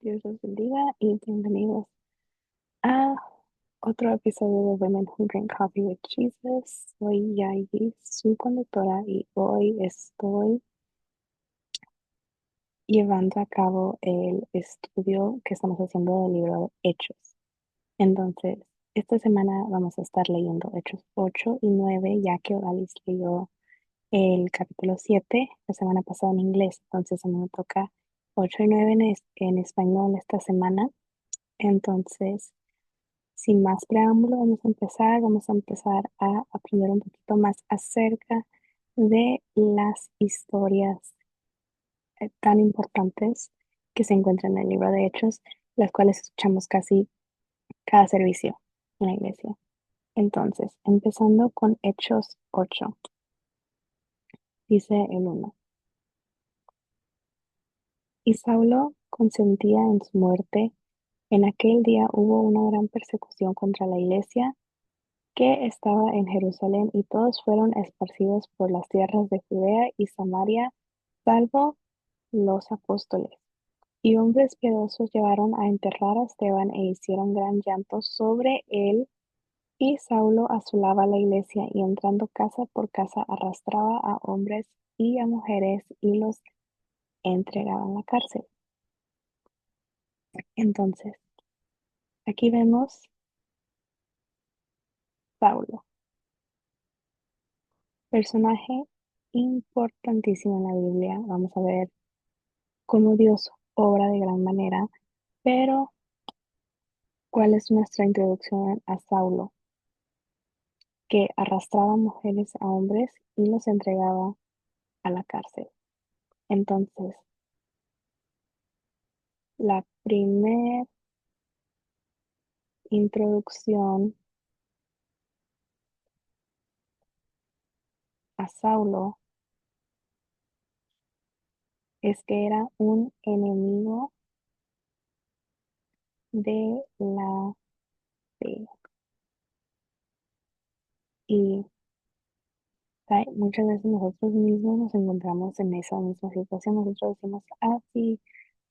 Dios los bendiga y bienvenidos a otro episodio de Women Who Drink Coffee with Jesus. Soy Yayi, su conductora, y hoy estoy llevando a cabo el estudio que estamos haciendo del libro de Hechos. Entonces, esta semana vamos a estar leyendo Hechos 8 y 9, ya que Odalis leyó el capítulo 7 la semana pasada en inglés. Entonces, a mí me toca 8 y 9 en español esta semana. Entonces, sin más preámbulo, vamos a empezar a aprender un poquito más acerca de las historias tan importantes que se encuentran en el libro de Hechos, las cuales escuchamos casi cada servicio en la iglesia. Entonces, empezando con Hechos 8, dice el 1. Y Saulo consentía en su muerte. En aquel día hubo una gran persecución contra la iglesia que estaba en Jerusalén, y todos fueron esparcidos por las tierras de Judea y Samaria, salvo los apóstoles. Y hombres piadosos llevaron a enterrar a Esteban e hicieron gran llanto sobre él. Y Saulo asolaba la iglesia y entrando casa por casa arrastraba a hombres y a mujeres y los entregaba en la cárcel. Entonces, aquí vemos Saulo, personaje importantísimo en la Biblia. Vamos a ver cómo Dios obra de gran manera, pero ¿cuál es nuestra introducción a Saulo? Que arrastraba mujeres a hombres y los entregaba a la cárcel. Entonces, la primer introducción a Saulo es que era un enemigo de la fe. Y muchas veces nosotros mismos nos encontramos en esa misma situación. Nosotros decimos, ah, sí,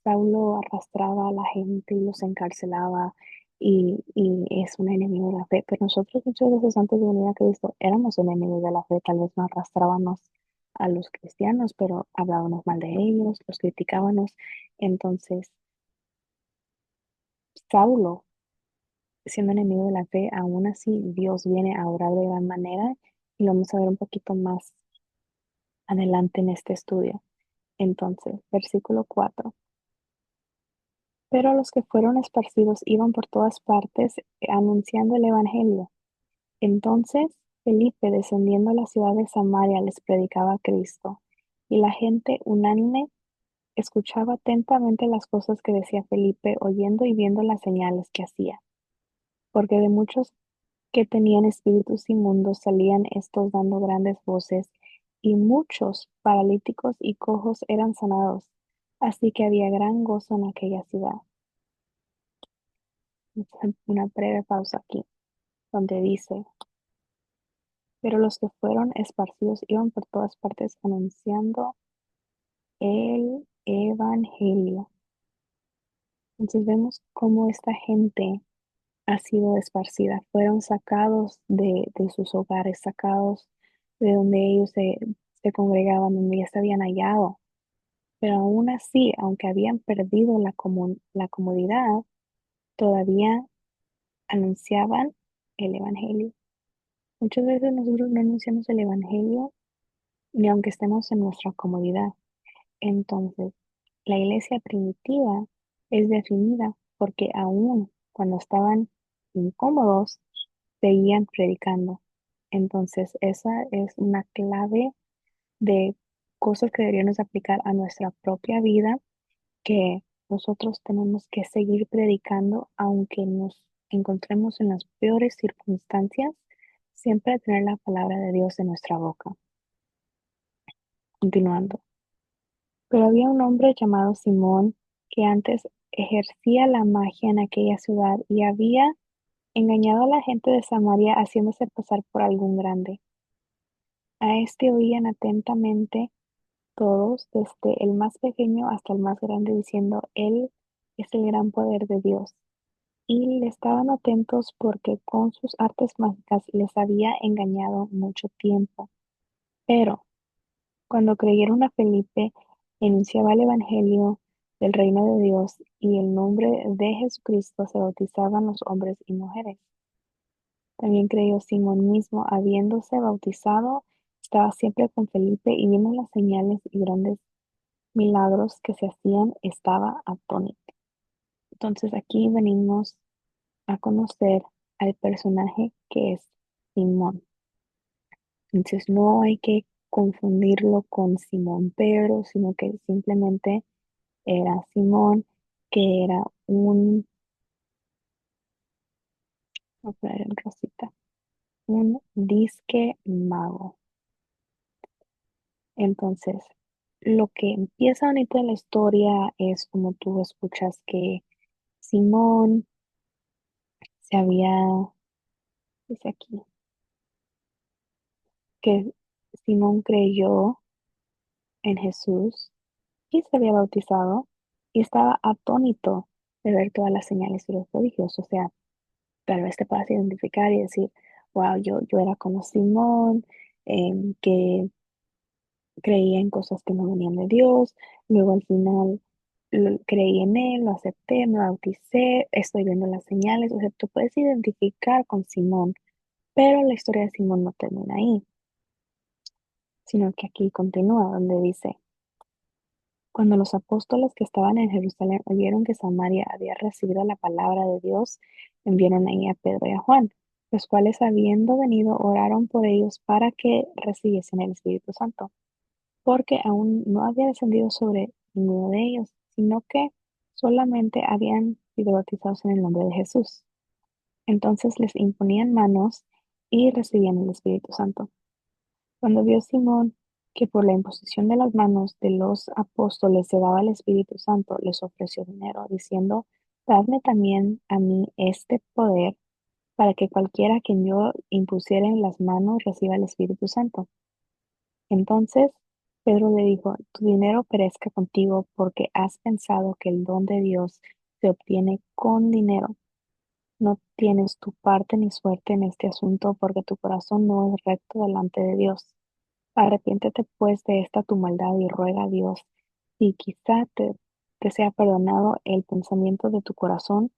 Saulo arrastraba a la gente y los encarcelaba y es un enemigo de la fe. Pero nosotros muchas veces antes de venir a Cristo éramos enemigos de la fe. Tal vez no arrastrábamos a los cristianos, pero hablábamos mal de ellos, los criticábamos. Entonces, Saulo, siendo enemigo de la fe, aún así Dios viene a obrar de gran manera, y lo vamos a ver un poquito más adelante en este estudio. Entonces, versículo 4. Pero los que fueron esparcidos iban por todas partes anunciando el evangelio. Entonces Felipe, descendiendo a la ciudad de Samaria, les predicaba a Cristo, y la gente unánime escuchaba atentamente las cosas que decía Felipe, oyendo y viendo las señales que hacía. Porque de muchos que tenían espíritus inmundos salían estos dando grandes voces, y muchos paralíticos y cojos eran sanados. Así que había gran gozo en aquella ciudad. Una breve pausa aquí, donde dice, pero los que fueron esparcidos iban por todas partes anunciando el evangelio. Entonces vemos cómo esta gente ha sido esparcida, fueron sacados de sus hogares, sacados de donde ellos se congregaban, donde ya se habían hallado. Pero aún así, aunque habían perdido la comodidad, todavía anunciaban el evangelio. Muchas veces nosotros no anunciamos el evangelio ni aunque estemos en nuestra comodidad. Entonces, la iglesia primitiva es definida porque aún cuando estaban incómodos, seguían predicando. Entonces, esa es una clave de cosas que deberíamos aplicar a nuestra propia vida, que nosotros tenemos que seguir predicando aunque nos encontremos en las peores circunstancias, siempre tener la palabra de Dios en nuestra boca. Continuando. Pero había un hombre llamado Simón que antes ejercía la magia en aquella ciudad y había engañado a la gente de Samaria haciéndose pasar por algún grande. A este oían atentamente todos, desde el más pequeño hasta el más grande, diciendo, él es el gran poder de Dios. Y le estaban atentos porque con sus artes mágicas les había engañado mucho tiempo. Pero cuando creyeron a Felipe, enunciaba el Evangelio del reino de Dios y el nombre de Jesucristo se bautizaban los hombres y mujeres. También creyó Simón mismo, habiéndose bautizado, estaba siempre con Felipe y viendo las señales y grandes milagros que se hacían, estaba atónito. Entonces aquí venimos a conocer al personaje que es Simón. Entonces no hay que confundirlo con Simón Pedro, sino que simplemente era Simón, que era voy a poner en rosita, un disque mago. Entonces, lo que empieza bonito en la historia es como tú escuchas que Simón se había, dice aquí, que Simón creyó en Jesús y se había bautizado y estaba atónito de ver todas las señales y los prodigios. O sea, tal vez te puedas identificar y decir, wow, yo era como Simón, que creía en cosas que no venían de Dios, luego al final creí en Él, lo acepté, me bauticé, estoy viendo las señales, o sea, tú puedes identificar con Simón, pero la historia de Simón no termina ahí, sino que aquí continúa donde dice, cuando los apóstoles que estaban en Jerusalén oyeron que Samaria había recibido la palabra de Dios, enviaron ahí a Pedro y a Juan, los cuales habiendo venido oraron por ellos para que recibiesen el Espíritu Santo, porque aún no había descendido sobre ninguno de ellos, sino que solamente habían sido bautizados en el nombre de Jesús. Entonces les imponían manos y recibían el Espíritu Santo. Cuando vio Simón que por la imposición de las manos de los apóstoles se daba el Espíritu Santo, les ofreció dinero, diciendo, dadme también a mí este poder para que cualquiera a quien yo impusiera en las manos reciba el Espíritu Santo. Entonces Pedro le dijo, tu dinero perezca contigo porque has pensado que el don de Dios se obtiene con dinero. No tienes tu parte ni suerte en este asunto porque tu corazón no es recto delante de Dios. Arrepiéntete pues de esta tu maldad y ruega a Dios, y quizá te sea perdonado el pensamiento de tu corazón,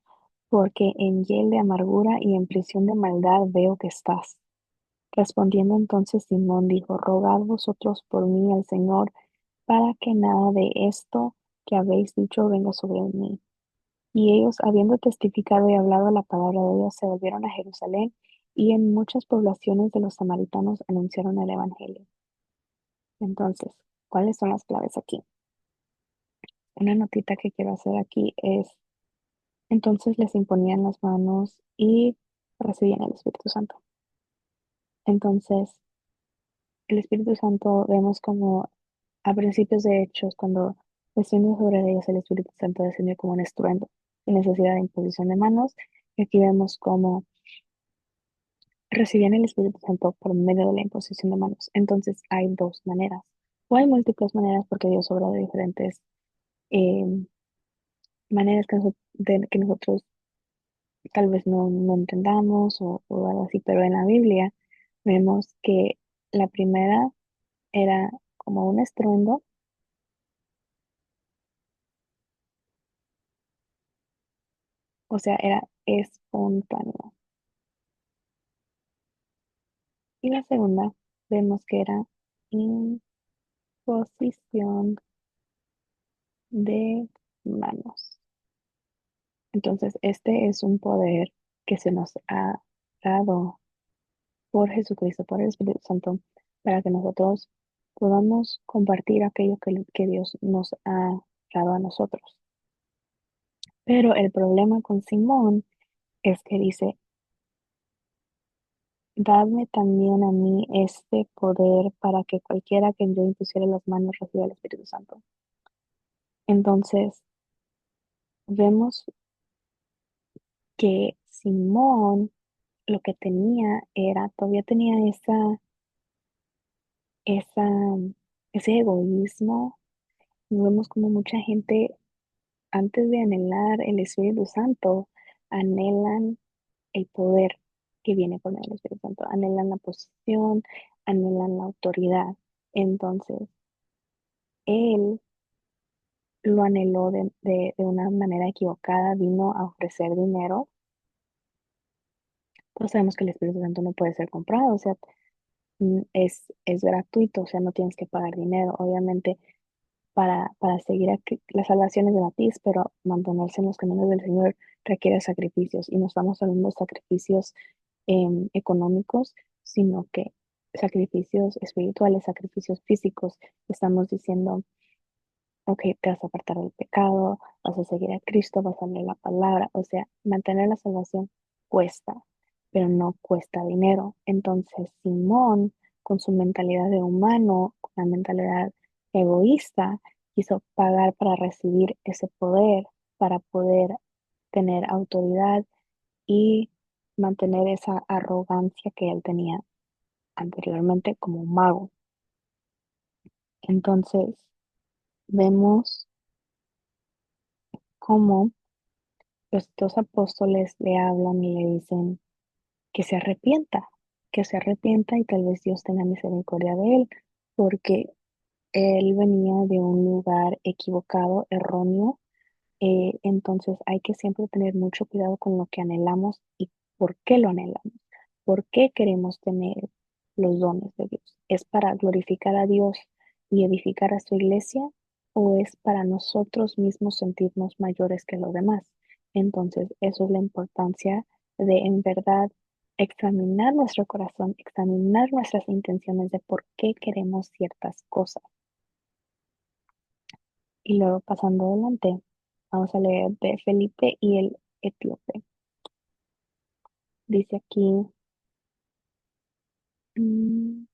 porque en hiel de amargura y en prisión de maldad veo que estás. Respondiendo entonces Simón dijo, rogad vosotros por mí al Señor, para que nada de esto que habéis dicho venga sobre mí. Y ellos, habiendo testificado y hablado la palabra de Dios, se volvieron a Jerusalén, y en muchas poblaciones de los samaritanos anunciaron el Evangelio. Entonces, ¿cuáles son las claves aquí? Una notita que quiero hacer aquí es, entonces les imponían las manos y recibían el Espíritu Santo. Entonces, el Espíritu Santo vemos como a principios de Hechos, cuando descendió sobre ellos el Espíritu Santo descendió como un estruendo, sin necesidad de imposición de manos. Y aquí vemos cómo recibían el Espíritu Santo por medio de la imposición de manos. Entonces hay dos maneras, o hay múltiples maneras porque Dios obra de diferentes eh, maneras que nosotros tal vez no entendamos o algo así, pero en la Biblia vemos que la primera era como un estruendo, o sea, era espontáneo. Y la segunda vemos que era imposición de manos. Entonces, este es un poder que se nos ha dado por Jesucristo, por el Espíritu Santo, para que nosotros podamos compartir aquello que Dios nos ha dado a nosotros. Pero el problema con Simón es que dice, dadme también a mí este poder para que cualquiera que yo impusiera las manos reciba el Espíritu Santo. Entonces, vemos que Simón lo que tenía era, todavía tenía esa, ese egoísmo. Vemos como mucha gente antes de anhelar el Espíritu Santo, anhelan el poder que viene con el Espíritu Santo, anhelan la posición, anhelan la autoridad. Entonces, él lo anheló de una manera equivocada, vino a ofrecer dinero. Todos sabemos que el Espíritu Santo no puede ser comprado, o sea, es gratuito, o sea, no tienes que pagar dinero. Obviamente, para seguir la salvación es gratis, pero mantenerse en los caminos del Señor requiere sacrificios. Y no estamos hablando de sacrificios económicos, sino que sacrificios espirituales, sacrificios físicos. Estamos diciendo, ok, te vas a apartar del pecado, vas a seguir a Cristo, vas a leer la palabra. O sea, mantener la salvación cuesta, pero no cuesta dinero. Entonces, Simón, con su mentalidad de humano, con la mentalidad egoísta, quiso pagar para recibir ese poder, para poder tener autoridad y mantener esa arrogancia que él tenía anteriormente como un mago. Entonces, vemos cómo los dos apóstoles le hablan y le dicen que se arrepienta y tal vez Dios tenga misericordia de él, porque él venía de un lugar equivocado, erróneo. Entonces hay que siempre tener mucho cuidado con lo que anhelamos y por qué lo anhelamos, por qué queremos tener los dones de Dios. ¿Es para glorificar a Dios y edificar a su iglesia o es para nosotros mismos sentirnos mayores que los demás? Entonces, eso es la importancia de en verdad examinar nuestro corazón, examinar nuestras intenciones de por qué queremos ciertas cosas. Y luego pasando adelante, vamos a leer de Felipe y el etíope. Dice aquí, mm,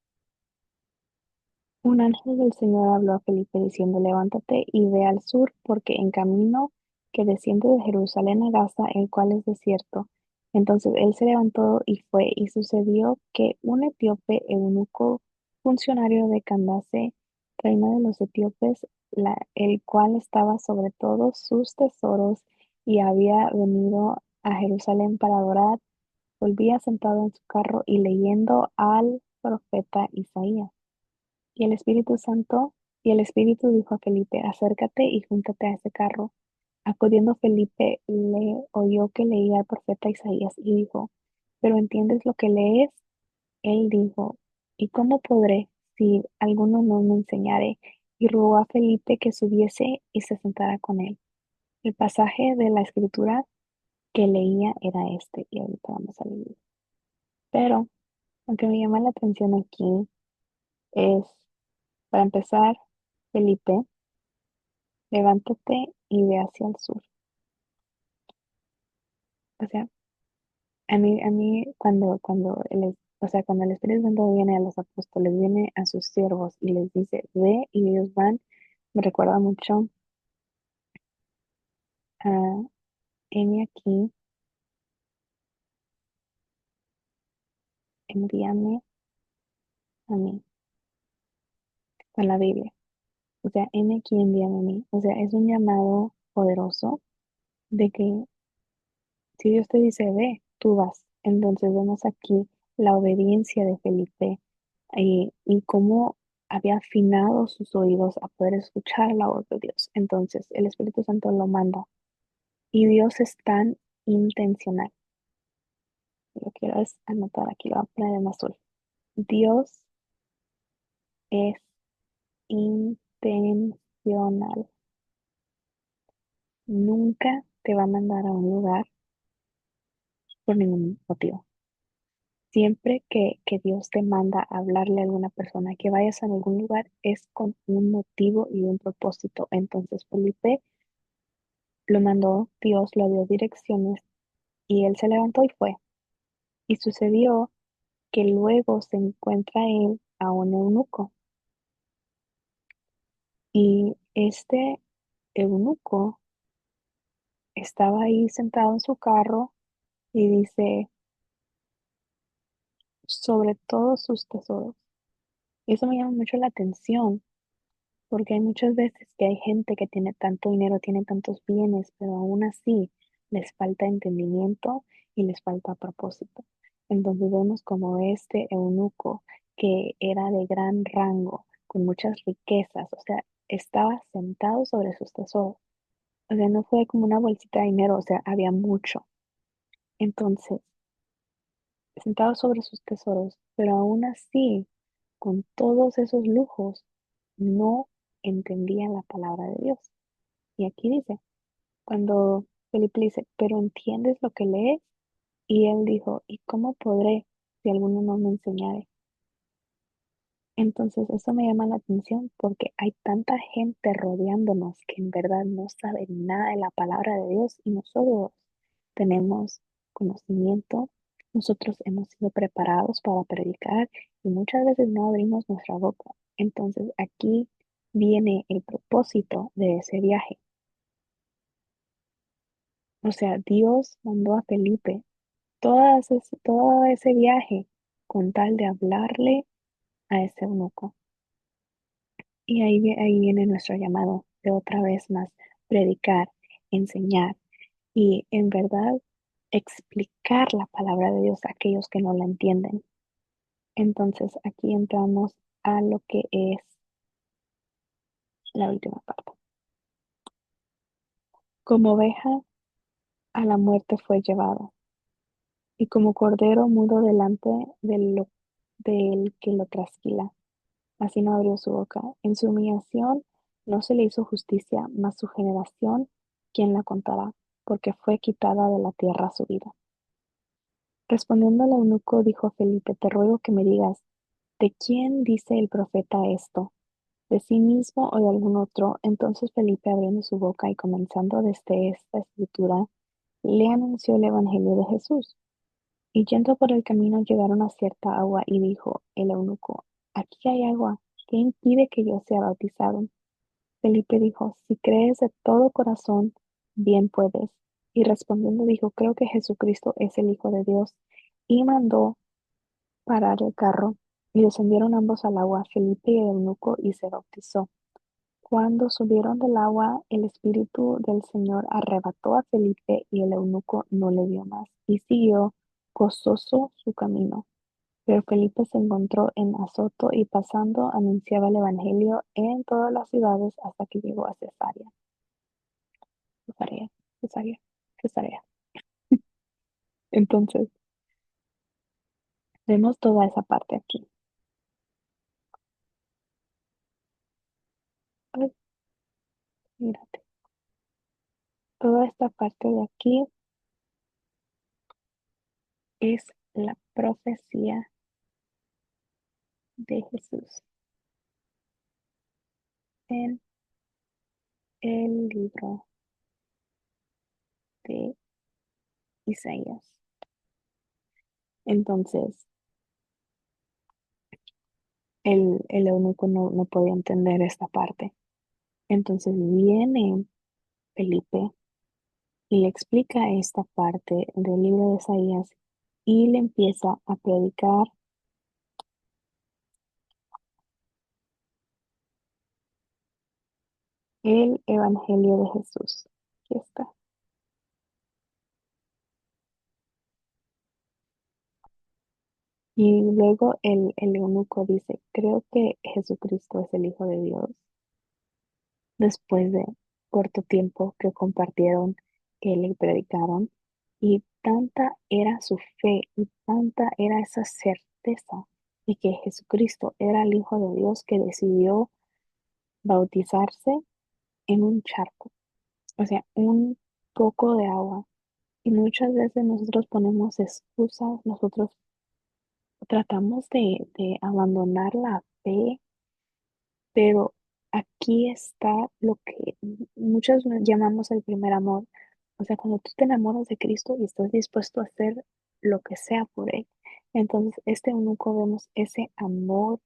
un ángel del Señor habló a Felipe diciendo, levántate y ve al sur, porque en camino que desciende de Jerusalén a Gaza, el cual es desierto. Entonces él se levantó y fue, y sucedió que un etíope eunuco, funcionario de Candace, reina de los etíopes, el cual estaba sobre todos sus tesoros y había venido a Jerusalén para adorar, volvía sentado en su carro y leyendo al profeta Isaías. Y el Espíritu Santo, y el Espíritu dijo a Felipe, acércate y júntate a ese carro. Acudiendo Felipe, le oyó que leía al profeta Isaías y dijo, ¿pero entiendes lo que lees? Él dijo, ¿y cómo podré si alguno no me enseñare? Y rogó a Felipe que subiese y se sentara con él. El pasaje de la escritura que leía era este, y ahorita vamos a leer. Pero, aunque me llama la atención aquí, es, para empezar, Felipe, levántate y ve hacia el sur. O sea, a mí o sea, cuando el Espíritu Santo viene a los apóstoles, viene a sus siervos y les dice, ve y ellos van, me recuerda mucho a heme aquí, envíame a mí, con la Biblia. O sea, heme aquí, envíame a mí. O sea, es un llamado poderoso de que si Dios te dice, ve, tú vas. Entonces vemos aquí la obediencia de Felipe y cómo había afinado sus oídos a poder escuchar la voz de Dios. Entonces el Espíritu Santo lo manda y Dios es tan intencional. Lo quiero es anotar aquí, lo voy a poner en azul. Dios es intencional. Nunca te va a mandar a un lugar por ningún motivo. Siempre que Dios te manda a hablarle a alguna persona, que vayas a algún lugar, es con un motivo y un propósito. Entonces Felipe lo mandó, Dios le dio direcciones y él se levantó y fue. Y sucedió que luego se encuentra él a un eunuco. Y este eunuco estaba ahí sentado en su carro y dice, sobre todos sus tesoros. Y eso me llama mucho la atención Porque hay muchas veces que hay gente que tiene tanto dinero, tiene tantos bienes, pero aún así les falta entendimiento y les falta propósito. Entonces vemos como este eunuco que era de gran rango, con muchas riquezas, o sea, estaba sentado sobre sus tesoros. O sea, no fue como una bolsita de dinero, o sea, había mucho. Entonces, sentado sobre sus tesoros, pero aún así, con todos esos lujos, no entendía la palabra de Dios. Y aquí dice, cuando Felipe le dice, pero ¿entiendes lo que lees? Y él dijo, ¿y cómo podré si alguno no me enseñare? Entonces, eso me llama la atención porque hay tanta gente rodeándonos que en verdad no sabe nada de la palabra de Dios y nosotros tenemos conocimiento, nosotros hemos sido preparados para predicar y muchas veces no abrimos nuestra boca. Entonces, aquí viene el propósito de ese viaje. O sea, Dios mandó a Felipe todo ese viaje con tal de hablarle a ese eunuco. Y ahí viene nuestro llamado de otra vez más predicar, enseñar y en verdad explicar la palabra de Dios a aquellos que no la entienden. Entonces aquí entramos a lo que es la última parte. Como oveja a la muerte fue llevado, y como cordero mudo delante del que lo trasquila. Así no abrió su boca. En su humillación no se le hizo justicia, mas su generación, ¿quién la contará? Porque fue quitada de la tierra su vida. Respondiendo el eunuco, dijo a Felipe, te ruego que me digas, ¿de quién dice el profeta esto? ¿De sí mismo o de algún otro? Entonces Felipe, abriendo su boca y comenzando desde esta escritura, le anunció el evangelio de Jesús. Y yendo por el camino llegaron a cierta agua y dijo el eunuco, aquí hay agua, ¿qué impide que yo sea bautizado? Felipe dijo, si crees de todo corazón, bien puedes. Y respondiendo dijo, creo que Jesucristo es el Hijo de Dios. Y mandó parar el carro, y descendieron ambos al agua, Felipe y el eunuco, y se bautizó. Cuando subieron del agua, el Espíritu del Señor arrebató a Felipe, y el eunuco no le vio más, y siguió gozoso su camino. Pero Felipe se encontró en Azoto y pasando anunciaba el evangelio en todas las ciudades hasta que llegó a Cesarea. Cesarea, Cesarea, Cesarea. Entonces, vemos toda esa parte aquí. Ay, mírate. Toda esta parte de aquí es la profecía de Jesús en el libro de Isaías. Entonces, el eunuco no podía entender esta parte. Entonces viene Felipe y le explica esta parte del libro de Isaías y le empieza a predicar el Evangelio de Jesús. Aquí está. Y luego el eunuco dice, creo que Jesucristo es el Hijo de Dios. Después de corto tiempo que compartieron, que le predicaron, y tanta era su fe y tanta era esa certeza de que Jesucristo era el Hijo de Dios que decidió bautizarse en un charco, o sea, un poco de agua. Y muchas veces nosotros ponemos excusas, nosotros tratamos de abandonar la fe, pero aquí está lo que muchos llamamos el primer amor. O sea, cuando tú te enamoras de Cristo y estás dispuesto a hacer lo que sea por Él. Entonces, este eunuco vemos ese amor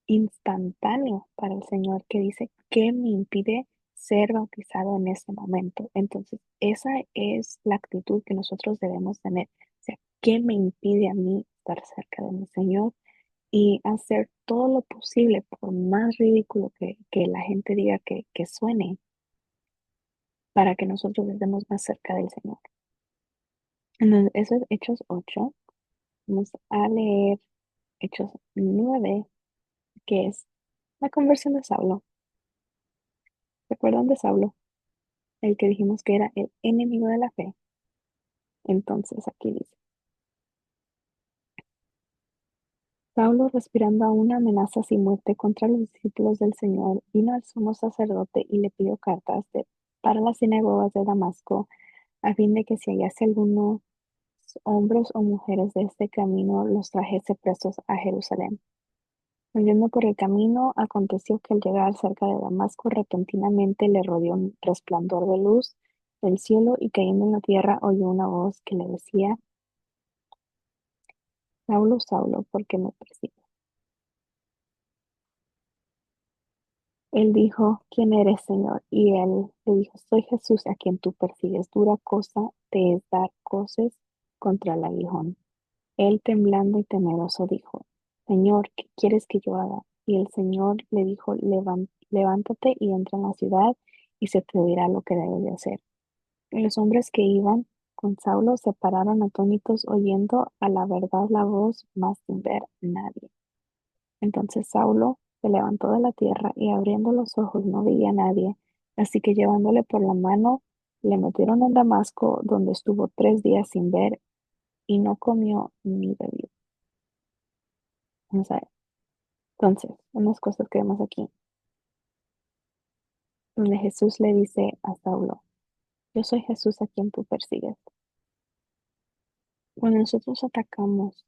instantáneo para el Señor que dice, ¿qué me impide ser bautizado en este momento? Entonces, esa es la actitud que nosotros debemos tener. O sea, ¿qué me impide a mí estar cerca de mi Señor? y hacer todo lo posible, por más ridículo que la gente diga que suene, para que nosotros estemos más cerca del Señor. Entonces, eso es Hechos 8. Vamos a leer Hechos 9, que es la conversión de Saulo. ¿Recuerdan de Saulo? El que dijimos que era el enemigo de la fe. Entonces, aquí dice, Saulo, respirando aún amenazas y muerte contra los discípulos del Señor, vino al sumo sacerdote y le pidió cartas para las sinagogas de Damasco, a fin de que si hallase algunos hombres o mujeres de este camino, los trajese presos a Jerusalén. Yendo por el camino, aconteció que al llegar cerca de Damasco, repentinamente le rodeó un resplandor de luz del cielo, y cayendo en la tierra oyó una voz que le decía, Saulo, Saulo, ¿por qué me persigues? Él dijo, ¿quién eres, Señor? Y él le dijo, soy Jesús a quien tú persigues. Dura cosa te es dar coces contra el aguijón. Él, temblando y temeroso, dijo, Señor, ¿qué quieres que yo haga? Y el Señor le dijo, levántate y entra en la ciudad, y se te dirá lo que debes de hacer. Y los hombres que iban con Saulo se pararon atónitos, oyendo a la verdad la voz, mas sin ver nadie. Entonces Saulo se levantó de la tierra, y abriendo los ojos no veía a nadie. Así que llevándole por la mano, le metieron en Damasco, donde estuvo 3 días sin ver, y no comió ni bebió. Vamos a ver. Entonces, unas cosas que vemos aquí, donde Jesús le dice a Saulo, yo soy Jesús a quien tú persigues. Cuando nosotros atacamos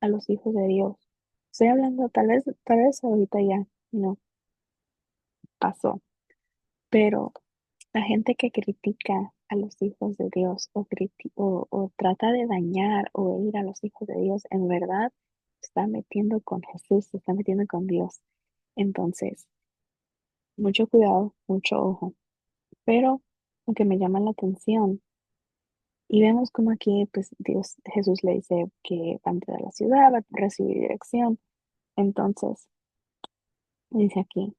a los hijos de Dios, estoy hablando, tal vez ahorita ya no pasó, pero la gente que critica a los hijos de Dios, o trata de dañar o herir a los hijos de Dios, en verdad se está metiendo con Jesús, se está metiendo con Dios. Entonces, mucho cuidado, mucho ojo. Pero lo que me llama la atención, y vemos como aquí, pues Jesús le dice que va a entrar a la ciudad, va a recibir dirección. Entonces, dice aquí,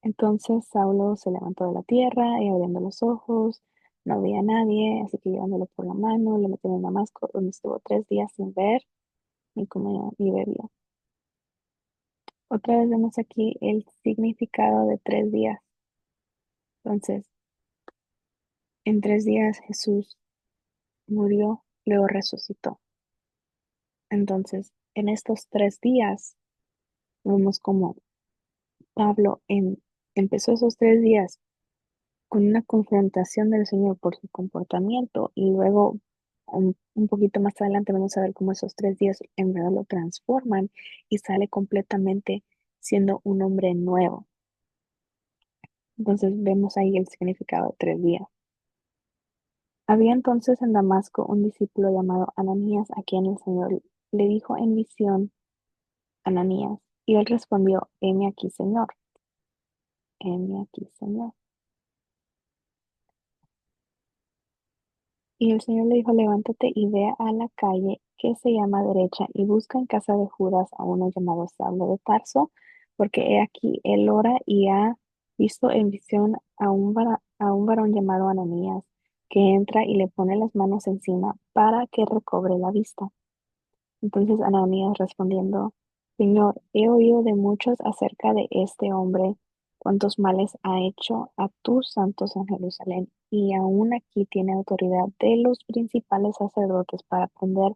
entonces Saulo se levantó de la tierra, y abriendo los ojos, no veía a nadie, así que llevándolo por la mano, le metió en Damasco, donde estuvo 3 días sin ver, ni comió ni bebió. Otra vez vemos aquí el significado de 3 días. Entonces, en 3 días Jesús murió, luego resucitó. Entonces, en estos 3 días, vemos como Pablo empezó esos 3 días con una confrontación del Señor por su comportamiento, y luego un poquito más adelante vamos a ver cómo esos 3 días en verdad lo transforman y sale completamente siendo un hombre nuevo. Entonces vemos ahí el significado de 3 días. Había entonces en Damasco un discípulo llamado Ananías, a quien el Señor le dijo en visión, Ananías, y él respondió, heme aquí, Señor, heme aquí, Señor. Y el Señor le dijo, levántate y ve a la calle que se llama Derecha, y busca en casa de Judas a uno llamado Saulo de Tarso, porque he aquí él ora y ha visto en visión a un varón llamado Ananías, que entra y le pone las manos encima para que recobre la vista. Entonces Ananías respondiendo, Señor, he oído de muchos acerca de este hombre, cuántos males ha hecho a tus santos en Jerusalén, y aún aquí tiene autoridad de los principales sacerdotes para prender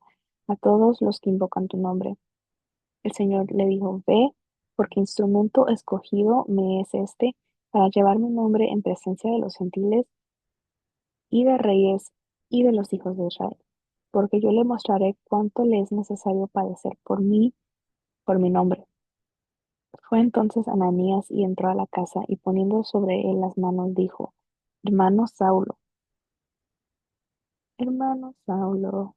a todos los que invocan tu nombre. El Señor le dijo, ve, porque instrumento escogido me es este, para llevar mi nombre en presencia de los gentiles y de reyes y de los hijos de Israel, porque yo le mostraré cuánto le es necesario padecer por mí, por mi nombre. Fue entonces Ananías y entró a la casa, y poniendo sobre él las manos dijo, hermano Saulo, hermano Saulo,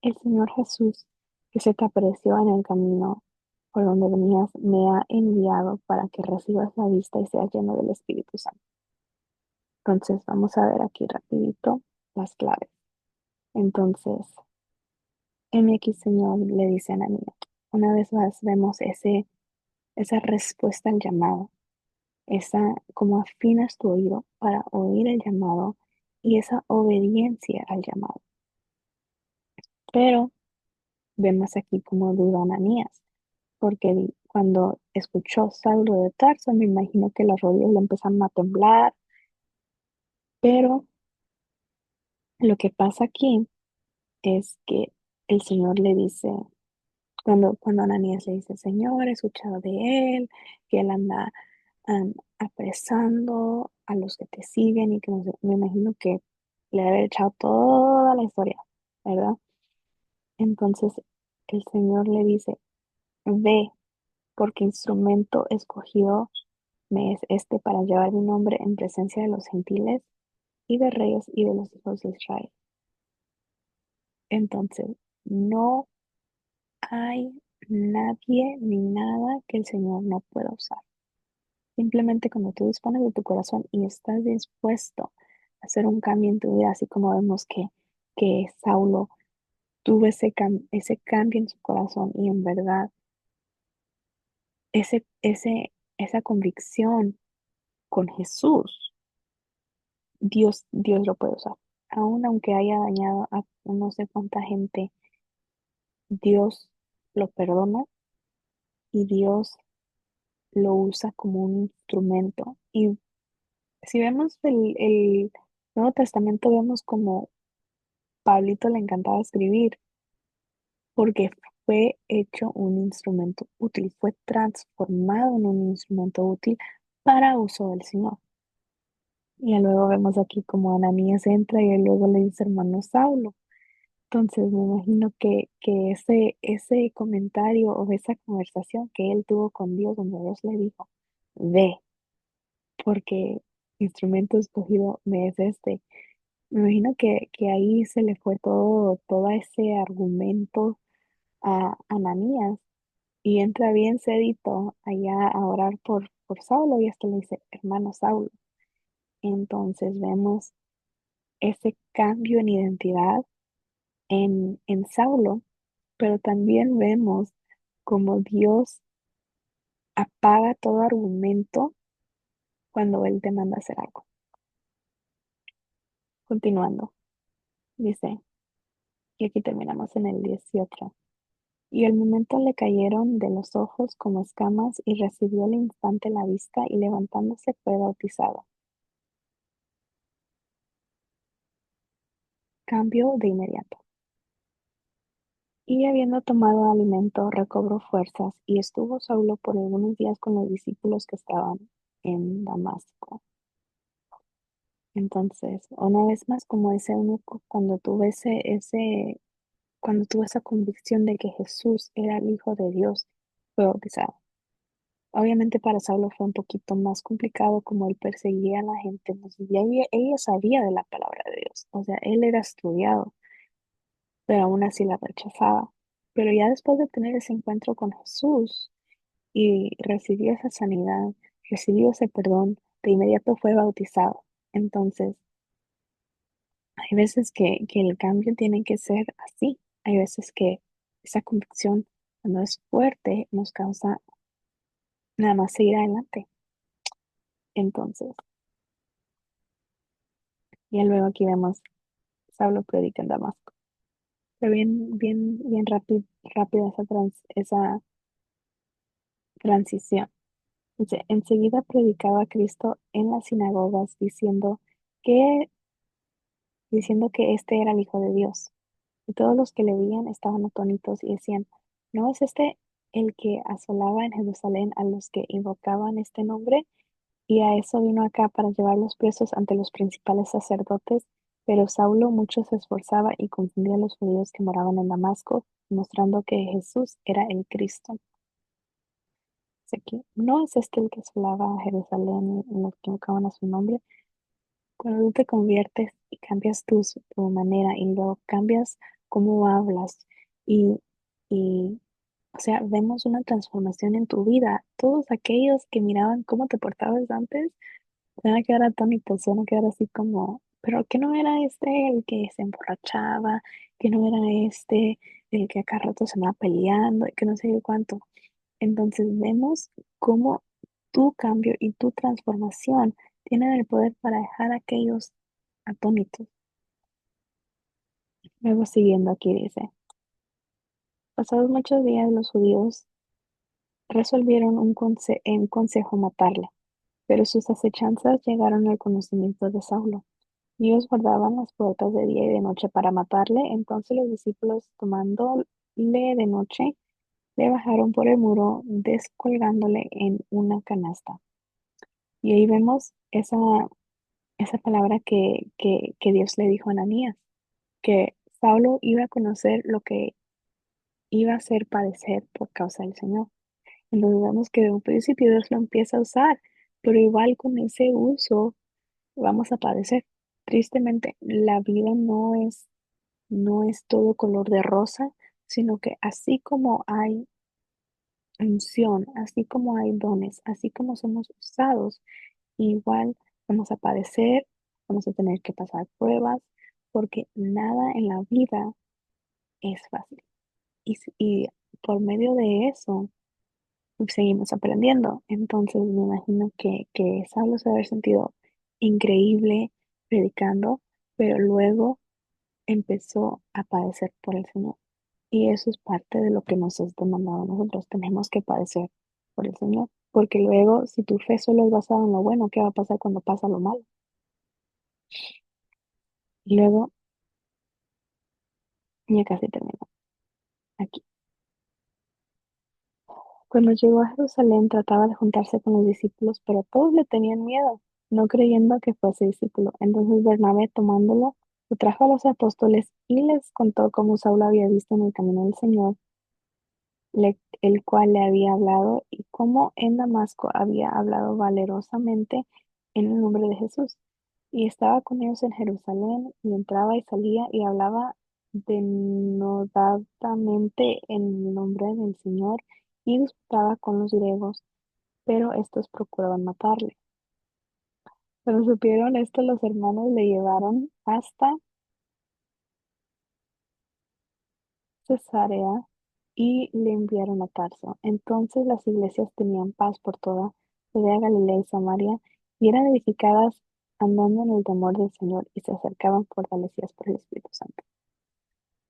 el Señor Jesús, que se te apareció en el camino por donde venías, me ha enviado para que recibas la vista y seas lleno del Espíritu Santo. Entonces vamos a ver aquí rapidito las claves. Entonces, Heme aquí, Señor, le dice Ananías. Una vez más vemos esa respuesta al llamado, esa como afinas tu oído para oír el llamado y esa obediencia al llamado. Pero vemos aquí como duda Ananías, porque cuando escuchó Saulo de Tarso, me imagino que las rodillas le empezaron a temblar, pero lo que pasa aquí es que el Señor le dice, cuando Ananías le dice, Señor, he escuchado de él, que él anda apresando a los que te siguen y que no sé, me imagino que le debe haber echado toda la historia, ¿verdad? Entonces el Señor le dice, ve, porque instrumento escogido me es este para llevar mi nombre en presencia de los gentiles y de reyes y de los hijos de Israel. Entonces, no hay nadie ni nada que el Señor no pueda usar. Simplemente cuando tú dispones de tu corazón y estás dispuesto a hacer un cambio en tu vida, así como vemos que Saulo tuvo ese cambio en su corazón y en verdad esa convicción con Jesús, Dios lo puede usar. Aún aunque haya dañado a no sé cuánta gente, Dios lo perdona y Dios lo usa como un instrumento. Y si vemos el Nuevo Testamento, vemos como Pablito le encantaba escribir porque fue hecho un instrumento útil, fue transformado en un instrumento útil para uso del Señor. Y luego vemos aquí como Ananías entra y él luego le dice hermano Saulo. Entonces me imagino que ese comentario o esa conversación que él tuvo con Dios, donde Dios le dijo, ve, porque instrumento escogido me es este. Me imagino que ahí se le fue todo ese argumento a Ananías y entra bien sedito allá a orar por Saulo y hasta le dice, hermano Saulo. Entonces vemos ese cambio en identidad en Saulo, pero también vemos como Dios apaga todo argumento cuando Él te manda a hacer algo. Continuando, dice, y aquí terminamos en el 18. Y al momento le cayeron de los ojos como escamas y recibió al instante la vista y levantándose fue bautizado. Cambio de inmediato. Y habiendo tomado alimento, recobró fuerzas y estuvo Saulo por algunos días con los discípulos que estaban en Damasco. Entonces, una vez más, como ese eunuco, cuando tuvo esa convicción de que Jesús era el Hijo de Dios, fue bautizado. Obviamente para Saulo fue un poquito más complicado como él perseguía a la gente, entonces ella sabía de la palabra de Dios, o sea, él era estudiado, pero aún así la rechazaba. Pero ya después de tener ese encuentro con Jesús y recibió esa sanidad, recibió ese perdón, de inmediato fue bautizado. Entonces, hay veces que el cambio tiene que ser así, hay veces que esa convicción cuando es fuerte nos causa nada más seguir adelante. Entonces, ya luego aquí vemos Saulo predica en Damasco. Pero bien rápida esa transición. Dice, enseguida predicaba a Cristo en las sinagogas que, diciendo que este era el Hijo de Dios. Y todos los que le veían estaban atónitos y decían, ¿no es este el que asolaba en Jerusalén a los que invocaban este nombre? Y a eso vino acá para llevarlos presos ante los principales sacerdotes, pero Saulo mucho se esforzaba y confundía a los judíos que moraban en Damasco, mostrando que Jesús era el Cristo. Dice aquí, ¿no es este el que asolaba a Jerusalén y los que invocaban a su nombre? Cuando tú te conviertes y cambias tu manera y luego cambias cómo hablas y, y, o sea, vemos una transformación en tu vida. Todos aquellos que miraban cómo te portabas antes, se van a quedar atónitos, se van a quedar así como, pero que no era este el que se emborrachaba, que no era este el que acá rato se va peleando y que no sé qué cuánto. Entonces vemos cómo tu cambio y tu transformación tienen el poder para dejar a aquellos atónitos. Luego siguiendo aquí dice, pasados muchos días los judíos resolvieron en consejo matarle, pero sus acechanzas llegaron al conocimiento de Saulo. Y ellos guardaban las puertas de día y de noche para matarle. Entonces los discípulos, tomándole de noche, le bajaron por el muro, descolgándole en una canasta. Y ahí vemos esa palabra que Dios le dijo a Ananías, que Saulo iba a conocer lo que iba a hacer padecer por causa del Señor. Entonces vemos que de un principio Dios lo empieza a usar, pero igual con ese uso vamos a padecer. Tristemente, la vida no es todo color de rosa, sino que así como hay unción, así como hay dones, así como somos usados, igual vamos a padecer, vamos a tener que pasar pruebas, porque nada en la vida es fácil. Y por medio de eso seguimos aprendiendo. Entonces me imagino que Saulo se debe haber sentido increíble predicando, pero luego empezó a padecer por el Señor. Y eso es parte de lo que nos es demandado a nosotros. Tenemos que padecer por el Señor. Porque luego, si tu fe solo es basada en lo bueno, ¿qué va a pasar cuando pasa lo malo? Y luego, ya casi termino. Aquí. Cuando llegó a Jerusalén, trataba de juntarse con los discípulos, pero todos le tenían miedo, no creyendo que fuese discípulo. Entonces Bernabé, tomándolo, lo trajo a los apóstoles y les contó cómo Saulo había visto en el camino del Señor el cual le había hablado, y cómo en Damasco había hablado valerosamente en el nombre de Jesús. Y estaba con ellos en Jerusalén, y entraba y salía, y hablaba denodadamente en el nombre del Señor, y disputaba con los griegos, pero estos procuraban matarle. Cuando supieron esto, los hermanos le llevaron hasta Cesarea y le enviaron a Tarso. Entonces las iglesias tenían paz por toda Judea, Galilea y Samaria, y eran edificadas andando en el temor del Señor, y se acercaban fortalecidas por el Espíritu Santo.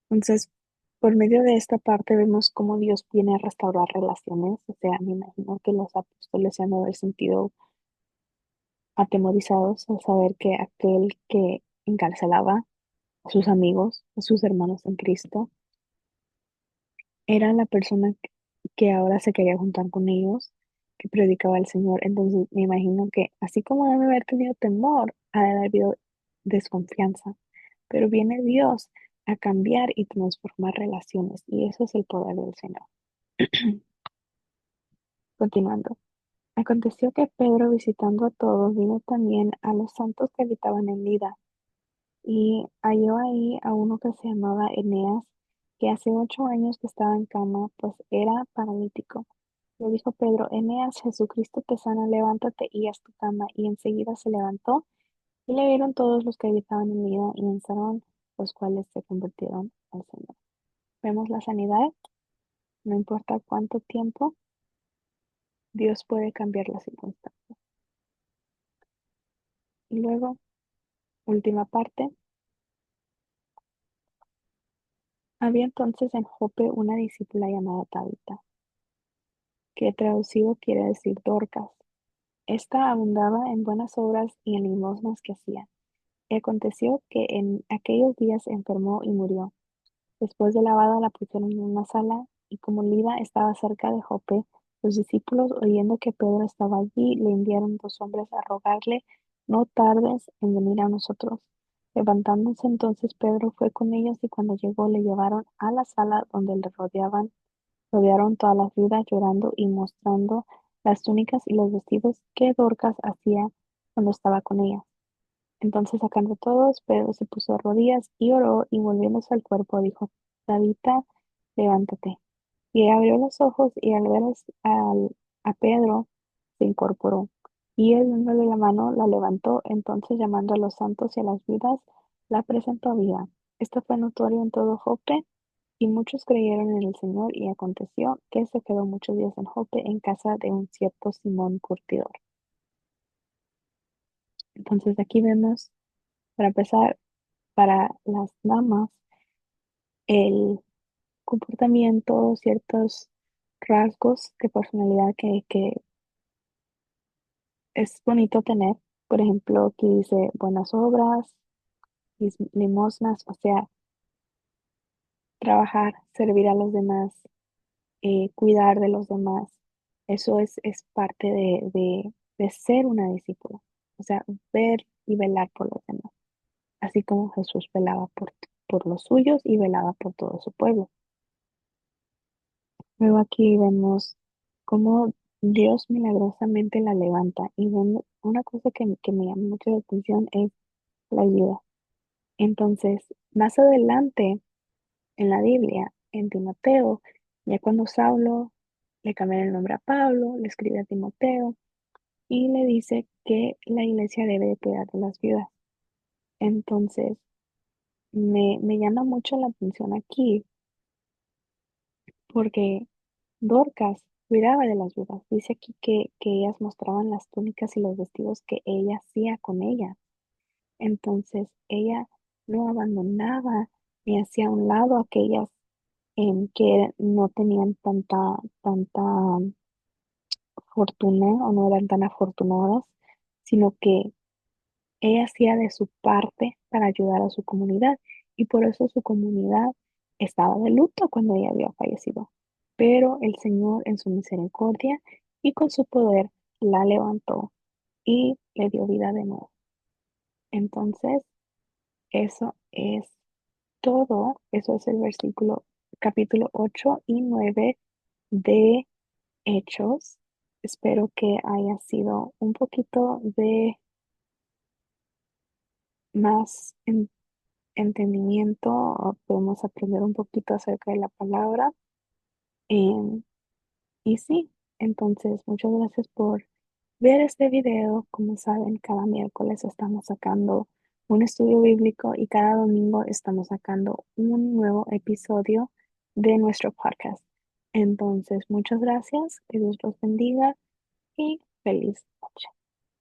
Entonces, por medio de esta parte vemos cómo Dios viene a restaurar relaciones. O sea, me imagino que los apóstoles se han de haber sentido atemorizados al saber que aquel que encarcelaba a sus amigos, a sus hermanos en Cristo, era la persona que ahora se quería juntar con ellos, que predicaba el Señor. Entonces me imagino que así como debe haber tenido temor, ha de haber habido desconfianza, pero viene Dios a cambiar y transformar relaciones, y eso es el poder del Señor. Continuando. Aconteció que Pedro, visitando a todos, vino también a los santos que habitaban en Lida, y halló ahí a uno que se llamaba Eneas, que hace 8 años que estaba en cama, pues era paralítico. Le dijo Pedro: Eneas, Jesucristo te sana, levántate y haz tu cama. Y enseguida se levantó, y le vieron todos los que habitaban en Lida, y pensaron, los cuales se convirtieron al Señor. Vemos la sanidad, no importa cuánto tiempo, Dios puede cambiar las circunstancias. Y luego, última parte, había entonces en Jope una discípula llamada Tabita, que traducido quiere decir Dorcas. Esta abundaba en buenas obras y en limosnas que hacía. Y aconteció que en aquellos días enfermó y murió. Después de lavada la pusieron en una sala, y como Lida estaba cerca de Jope, los discípulos, oyendo que Pedro estaba allí, le enviaron 2 hombres a rogarle: no tardes en venir a nosotros. Levantándose entonces Pedro fue con ellos, y cuando llegó le llevaron a la sala donde le rodearon todas las viudas llorando y mostrando las túnicas y los vestidos que Dorcas hacía cuando estaba con ella. Entonces, sacando todos, Pedro se puso de rodillas y oró, y volviéndose al cuerpo dijo: Tabita, levántate. Y ella abrió los ojos, y al ver a Pedro, se incorporó. Y él, dándole la mano, la levantó. Entonces, llamando a los santos y a las viudas, la presentó a vida. Esto fue notorio en todo Jope, Y muchos creyeron en el Señor, y aconteció que se quedó muchos días en Jope, en casa de un cierto Simón Curtidor. Entonces aquí vemos, para empezar, para las damas, el comportamiento, ciertos rasgos de personalidad que es bonito tener. Por ejemplo, aquí dice buenas obras, limosnas, o sea, trabajar, servir a los demás, cuidar de los demás. Eso es parte de ser una discípula. O sea, ver y velar por los demás. Así como Jesús velaba por los suyos y velaba por todo su pueblo. Luego aquí vemos cómo Dios milagrosamente la levanta. Y una cosa que me llama mucho la atención es la ayuda. Entonces, más adelante en la Biblia, en Timoteo, ya cuando Saulo le cambia el nombre a Pablo, le escribe a Timoteo y le dice que la iglesia debe de cuidar de las viudas. Entonces, me llama mucho la atención aquí porque Dorcas cuidaba de las viudas. Dice aquí que ellas mostraban las túnicas y los vestidos que ella hacía con ellas. Entonces, ella no abandonaba ni hacía a un lado a aquellas que no tenían tanta fortuna o no eran tan afortunadas, sino que ella hacía de su parte para ayudar a su comunidad, y por eso su comunidad estaba de luto cuando ella había fallecido. Pero el Señor en su misericordia y con su poder la levantó y le dio vida de nuevo. Entonces, eso es todo. Eso es el capítulo 8 y 9 de Hechos. Espero que haya sido un poquito de más entendimiento, o podemos aprender un poquito acerca de la palabra. em, y sí, entonces muchas gracias por ver este video. Como saben, cada miércoles estamos sacando un estudio bíblico y cada domingo estamos sacando un nuevo episodio de nuestro podcast. Entonces, muchas gracias, que Dios los bendiga y feliz noche.